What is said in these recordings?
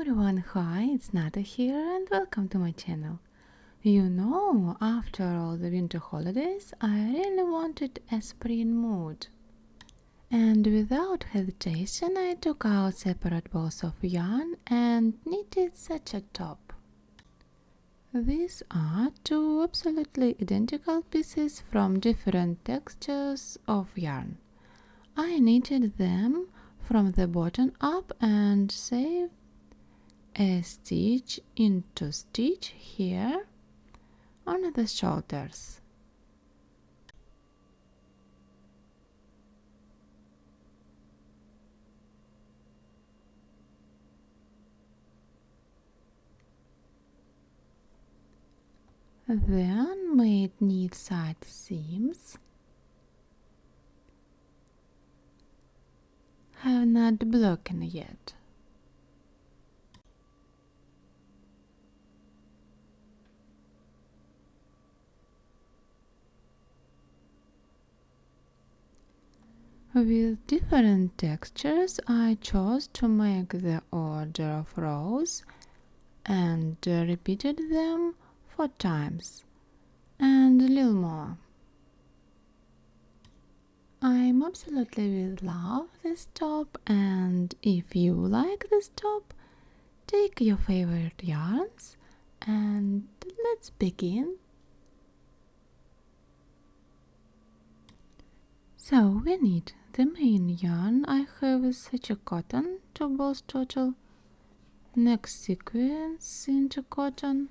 everyone, hi, it's Nata here and welcome to my channel. You know, after all the winter holidays, I really wanted a spring mood. And without hesitation, I took out separate balls of yarn and knitted such a top. These are two absolutely identical pieces from different textures of yarn. I knitted them from the bottom up and saved a stitch into stitch here on the shoulders. Then made neat side seams. Have not broken yet. With different textures, I chose to make the order of rows and repeated them 4 times and a little more. I'm absolutely with love this top, and if you like this top, take your favorite yarns and let's begin. So we need the main yarn. I have is such a cotton, 2 balls total. Next sequins into cotton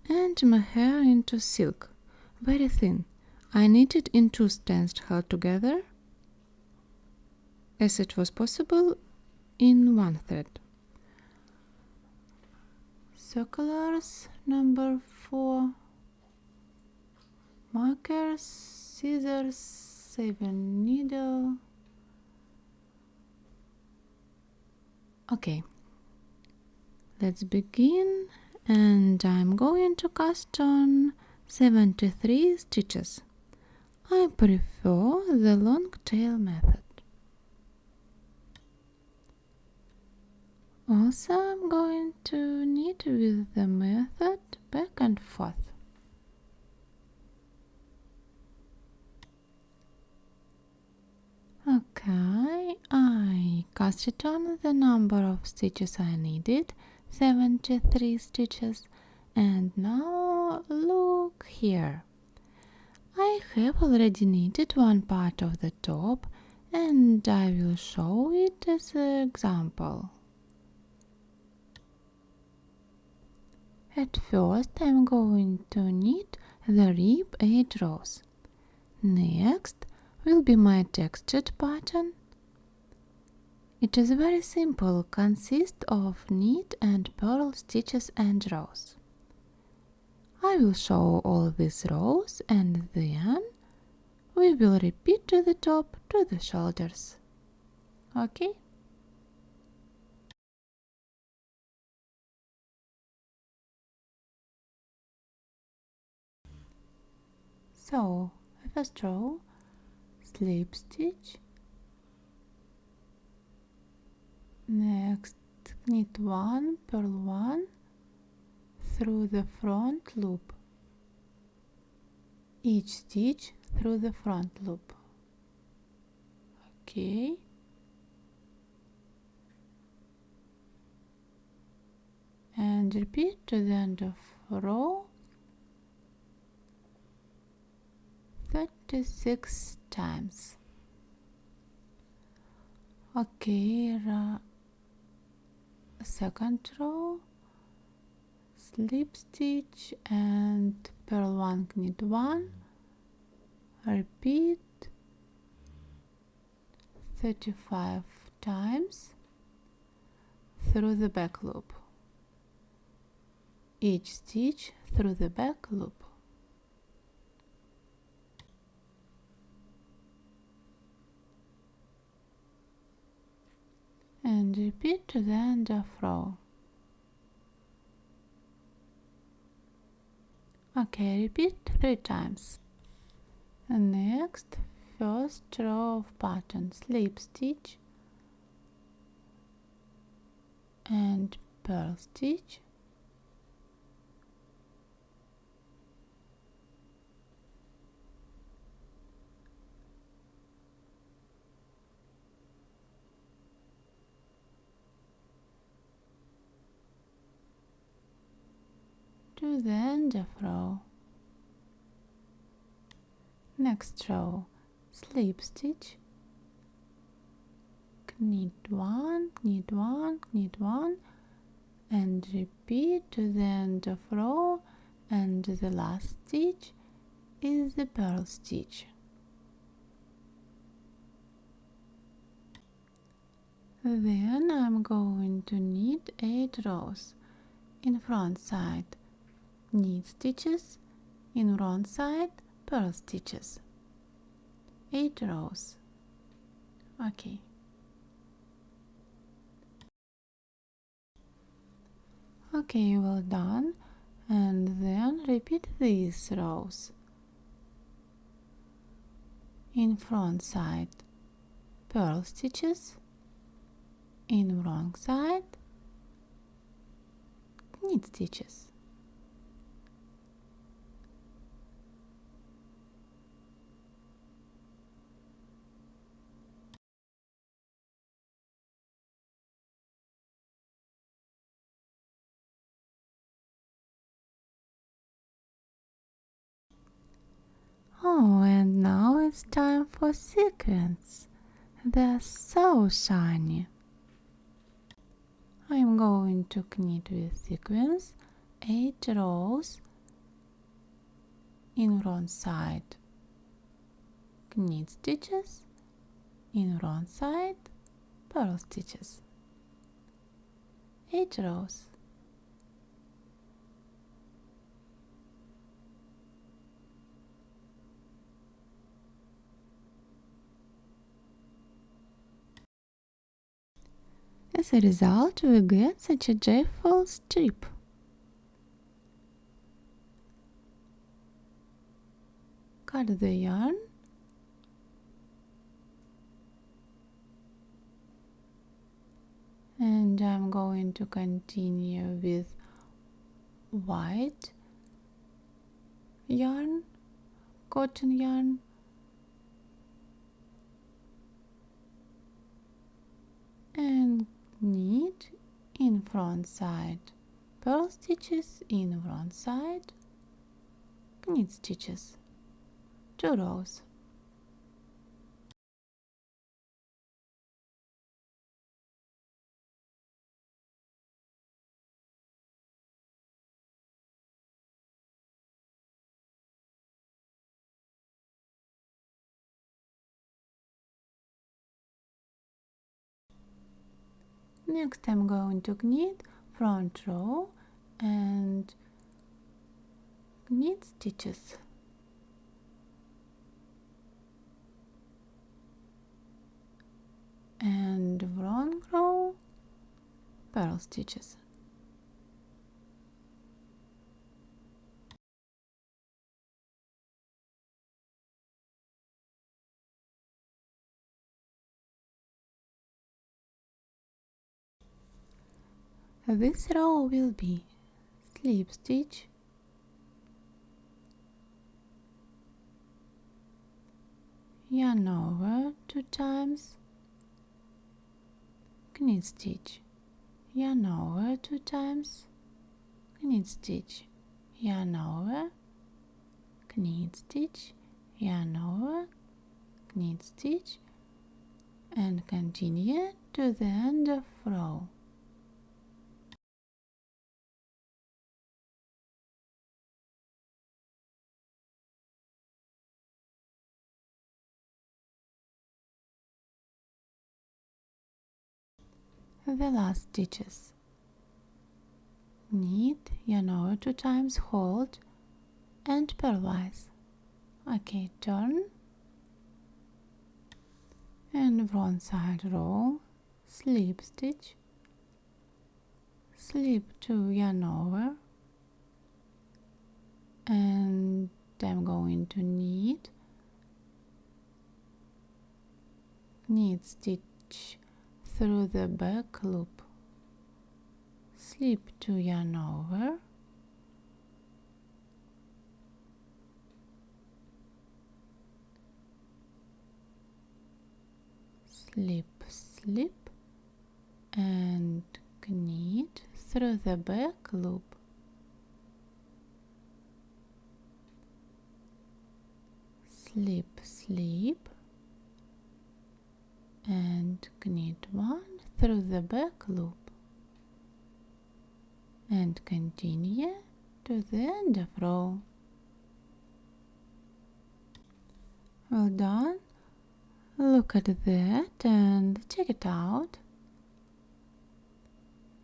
and mohair into silk, very thin. I knitted in 2 strands held together as it was possible in 1 thread. Circulars number 4, markers, scissors, save a needle. Okay, let's begin, and I'm going to cast on 73 stitches. I prefer the long tail method. Also, I'm going to knit with the method back and forth. Okay, I casted on the number of stitches I needed, 73 stitches, and now look here. I have already knitted one part of the top and I will show it as an example. At first I'm going to knit the rib 8 rows. Next will be my textured pattern. It is very simple, consists of knit and purl stitches and rows. I will show all these rows and then we will repeat to the top to the shoulders. Okay? So, first row, slip stitch, next knit 1, purl 1 through the front loop, each stitch through the front loop. Okay, and repeat to the end of row 36 times. Okay, second row, slip stitch and purl 1, knit 1, repeat 35 times through the back loop, each stitch through the back loop. And repeat to the end of row. Okay, repeat 3 times. And next, first row of pattern, slip stitch, and purl stitch, to the end of row. Next row, slip stitch, knit one, knit one, knit one, and repeat to the end of row, and the last stitch is the purl stitch. Then I'm going to knit 8 rows. In front side, knit stitches, in front side, purl stitches. 8 rows. Okay. Okay, well done. And then repeat these rows. In front side, purl stitches, in wrong side, knit stitches. Oh, and now it's time for sequins. They're so shiny. I'm going to knit with sequins 8 rows. In front side, knit stitches, in front side, purl stitches. 8 rows. As a result, we get such a joyful strip. Cut the yarn and I'm going to continue with white yarn, cotton yarn, and knit in front side, purl stitches, in front side, knit stitches, 2 rows. Next I'm going to knit front row and knit stitches. And wrong row, purl stitches. This row will be slip stitch, yarn over 2 times, knit stitch, yarn over 2 times, knit stitch, yarn over, knit stitch, yarn over, knit stitch, and continue to the end of row. The last stitches. Knit, yarn over 2 times, hold, and purlwise. Okay, turn, and front side row, slip stitch, slip 2 yarn over, and I'm going to knit stitch through the back loop, slip 2 yarn over, slip, slip, and knit through the back loop. Slip, slip, and knit 1 through the back loop, and continue to the end of row. Well done. Look at that and check it out.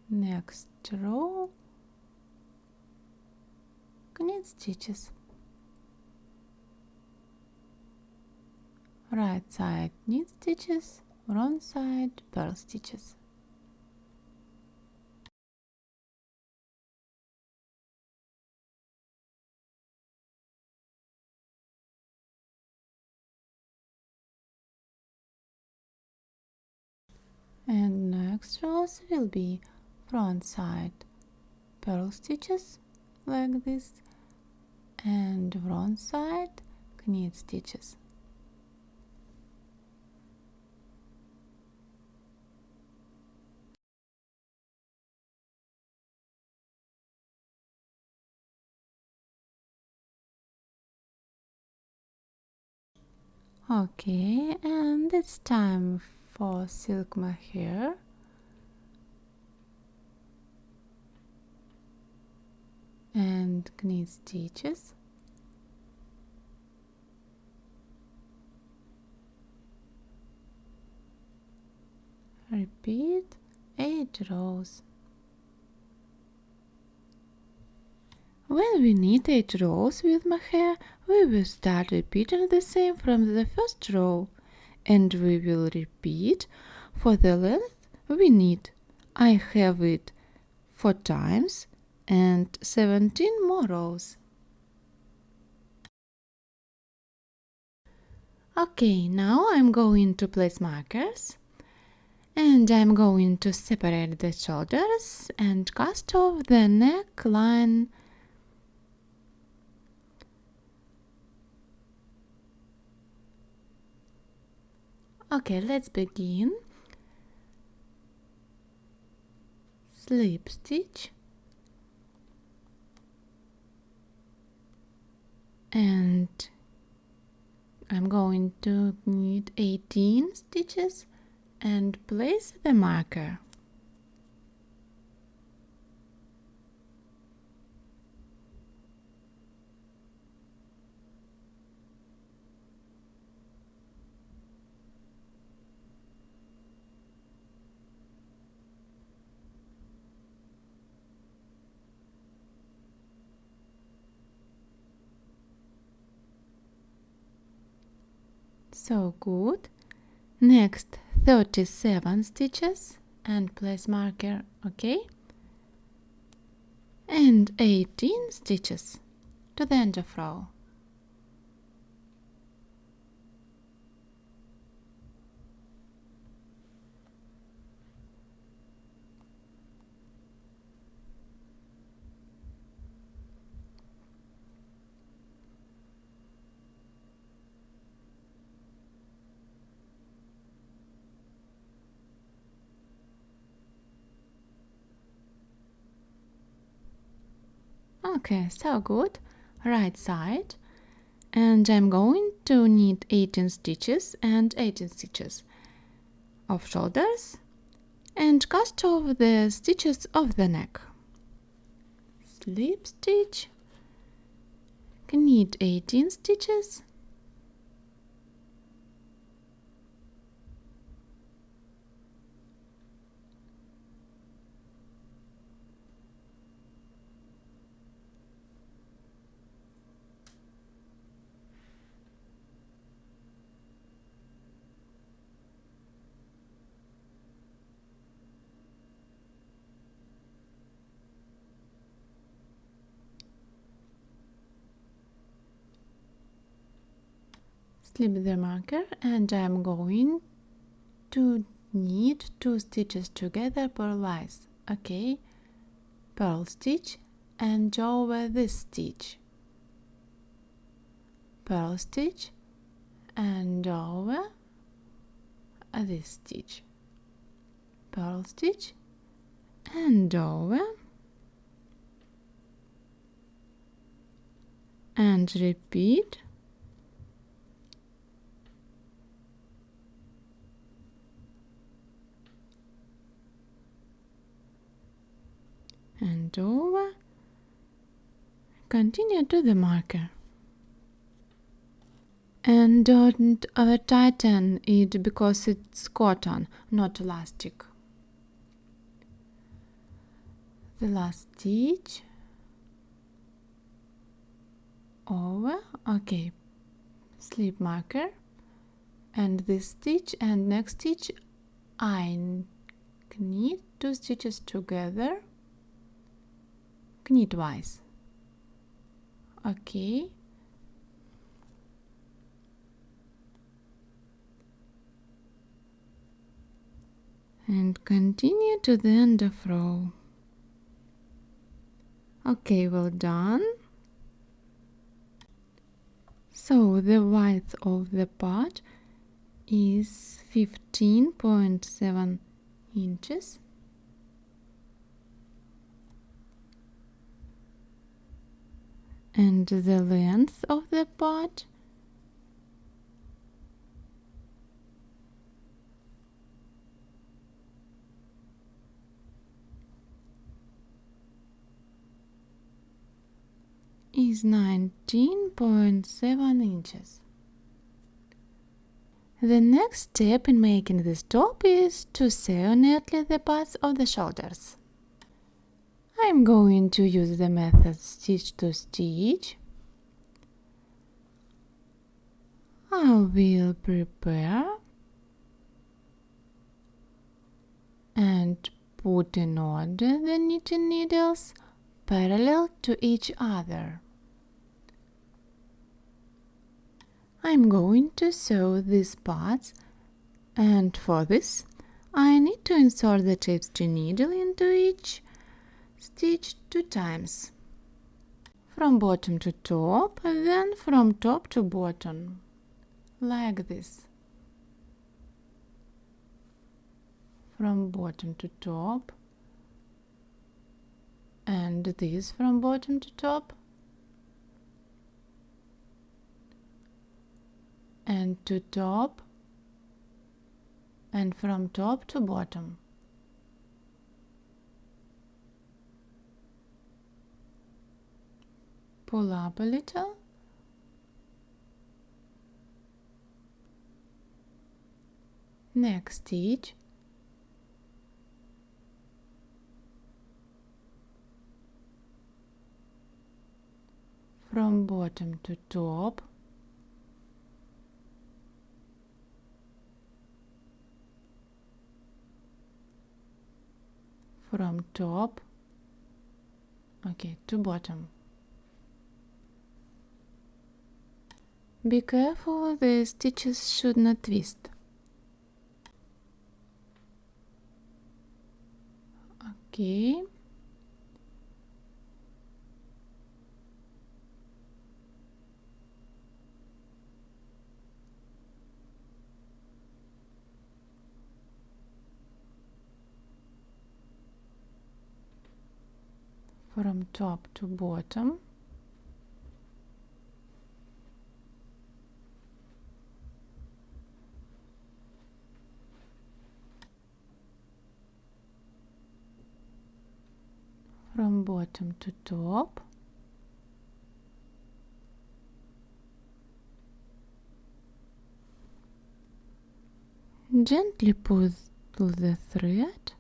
Next row, knit stitches. Right side knit stitches, wrong side purl stitches. And next rows will be front side purl stitches like this, and front side knit stitches. Okay, and it's time for silk mohair. And knit stitches. Repeat 8 rows. When we knit 8 rows with mohair, we will start repeating the same from the first row, and we will repeat for the length we knit. I have it 4 times and 17 more rows. Okay, now I'm going to place markers, and I'm going to separate the shoulders and cast off the neckline. Okay, let's begin. Slip stitch, and I'm going to knit 18 stitches and place the marker. So good. Next 37 stitches and place marker, okay? And 18 stitches to the end of row. Okay, so good. Right side, and I'm going to knit 18 stitches and 18 stitches of shoulders and cast off the stitches of the neck. Slip stitch, knit 18 stitches, slip the marker, and I'm going to knit 2 stitches together purlwise. Okay, purl stitch and over this stitch, purl stitch and over this stitch, purl stitch and over, and repeat, and over, continue to the marker. And don't tighten it because it's cotton, not elastic. The last stitch, over, okay, slip marker, and this stitch and next stitch I knit 2 stitches together, knitwise, okay, and continue to the end of row. Okay, well done. So the width of the part is 15.7 inches. And the length of the part is 19.7 inches. The next step in making this top is to sew neatly the parts of the shoulders. I'm going to use the method stitch to stitch. I will prepare and put in order the knitting needles parallel to each other. I'm going to sew these parts, and for this I need to insert the tapestry needle into each stitch 2 times, from bottom to top, and then from top to bottom, like this, from bottom to top, and this from bottom to top, and to top, and from top to bottom. Pull up a little, next stitch, from bottom to top, from top, okay, to bottom. Be careful, the stitches should not twist. Okay. From top to bottom. From bottom to top. Gently pull the thread.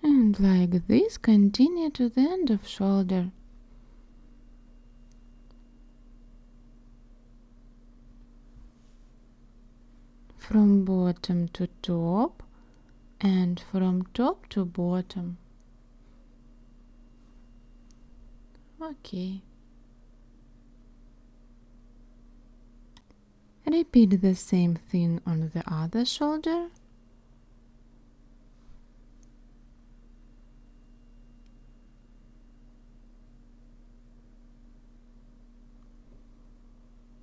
And like this, continue to the end of shoulder. From bottom to top and from top to bottom. Okay. Repeat the same thing on the other shoulder.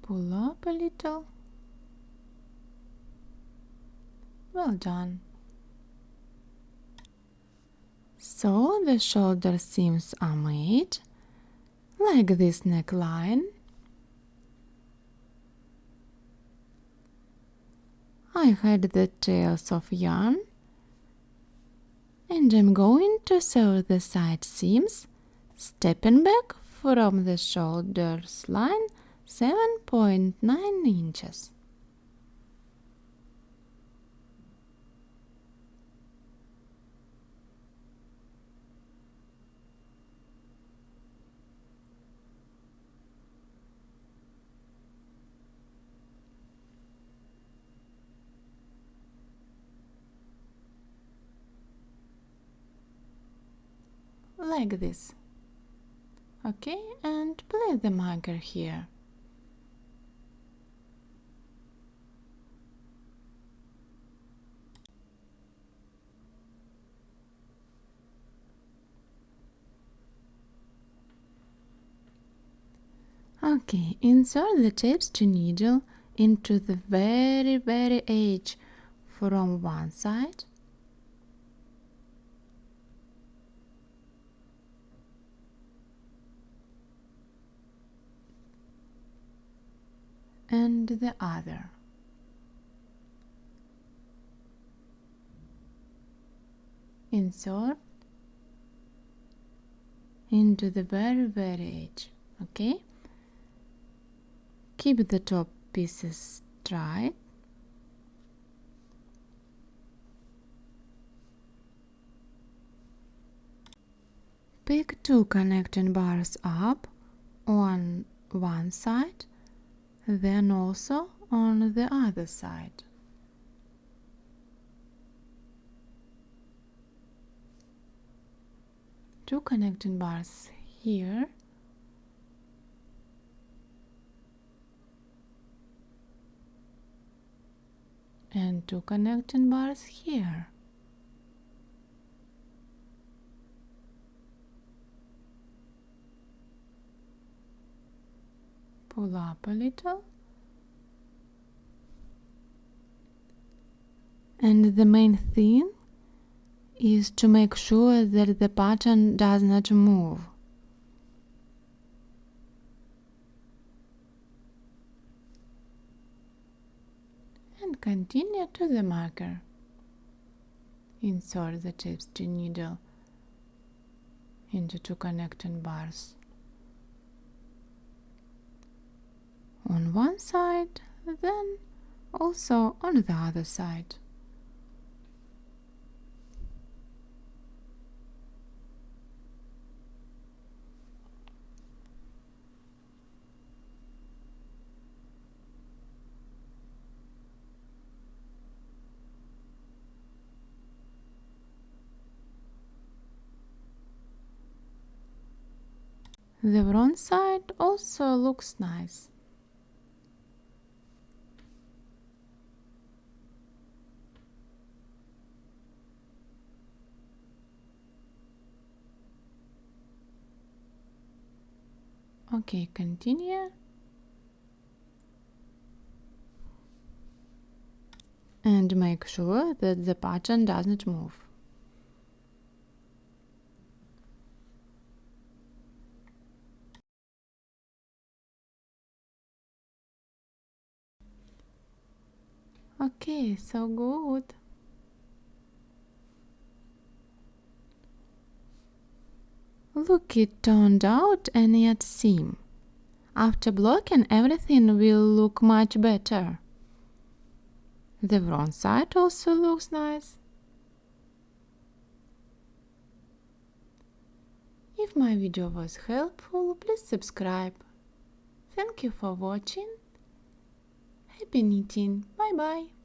Pull up a little. Well done. So the shoulder seams are made, like this neckline. I had the tails of yarn, and I'm going to sew the side seams, stepping back from the shoulders line 7.9 inches. Like this. Okay, and place the marker here. Okay, insert the tapestry needle into the very edge from one side and the other. Insert into the very edge. Okay, keep the top pieces straight. Pick two connecting bars up on one side, then also on the other side. Two connecting bars here and two connecting bars here. Pull up a little. And the main thing is to make sure that the pattern does not move. And continue to the marker. Insert the tapestry needle into two connecting bars on one side, then also on the other side. The front side also looks nice. Okay, continue. And make sure that the pattern doesn't move. Okay, so good. Look, it turned out a neat seam. After blocking, everything will look much better. The front side also looks nice. If my video was helpful, please subscribe. Thank you for watching. Happy knitting. Bye bye.